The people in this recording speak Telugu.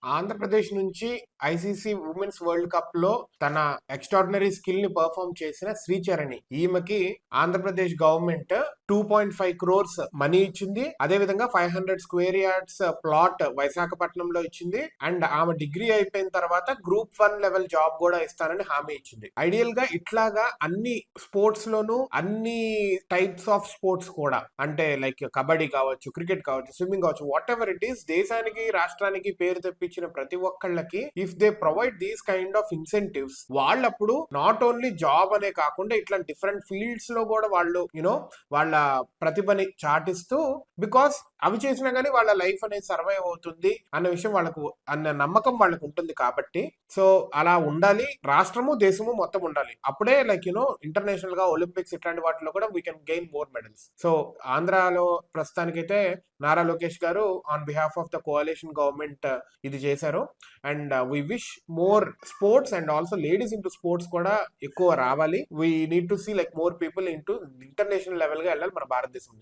ఆంధ్రప్రదేశ్ నుంచి ఐసీసీ ఉమెన్స్ వరల్డ్ కప్ లో తన ఎక్స్ట్రాడినరీ స్కిల్ ని పర్ఫామ్ చేసిన శ్రీచరణి, ఈమెకి ఆంధ్రప్రదేశ్ గవర్నమెంట్ 2.5 crores మనీ ఇచ్చింది. అదే విధంగా 500 స్క్వేర్ యార్డ్స్ ప్లాట్ విశాఖపట్నంలో ఇచ్చింది. అండ్ ఆమె డిగ్రీ అయిపోయిన తర్వాత గ్రూప్ 1 లెవెల్ జాబ్ కూడా ఇస్తానని హామీ ఇచ్చింది. ఐడియల్ గా ఇట్లాగా అన్ని స్పోర్ట్స్ లోనూ అన్ని టైప్స్ ఆఫ్ స్పోర్ట్స్ కూడా, అంటే లైక్ కబడ్డీ కావచ్చు, క్రికెట్ కావచ్చు, స్విమ్మింగ్ కావచ్చు, వాట్ ఎవర్ ఇట్ ఈస్, దేశానికి రాష్ట్రానికి పేరు తెప్పించిన ప్రతి ఒక్కళ్ళకి if they provide these kind of incentives, వాళ్ళప్పుడు నాట్ ఓన్లీ జాబ్ అనే కాకుండా ఇట్లా డిఫరెంట్ ఫీల్డ్స్ లో కూడా వాళ్ళు వాళ్ళ ప్రతిభని చాటిస్తూ, బికాస్ అవి చేసినా గానీ వాళ్ళ లైఫ్ అనేది సర్వైవ్ అవుతుంది అన్న విషయం వాళ్ళకు, అన్న నమ్మకం వాళ్ళకు ఉంటుంది. కాబట్టి సో అలా ఉండాలి, రాష్ట్రము దేశము మొత్తం ఉండాలి. అప్పుడే లైక్ ఇంటర్నేషనల్ గా ఒలింపిక్స్ ఇట్లాంటి వాటిలో కూడా we can gain more medals. So ఆంధ్రాలో ప్రస్తుతానికైతే నారా లోకేష్ గారు on behalf of the coalition government ఇది చేశారు. And we wish more sports and also ladies into sports కూడా ఎక్కువ రావాలి. We need to see like more people into international level గా వెళ్ళాలి మన భారతదేశం నుంచి.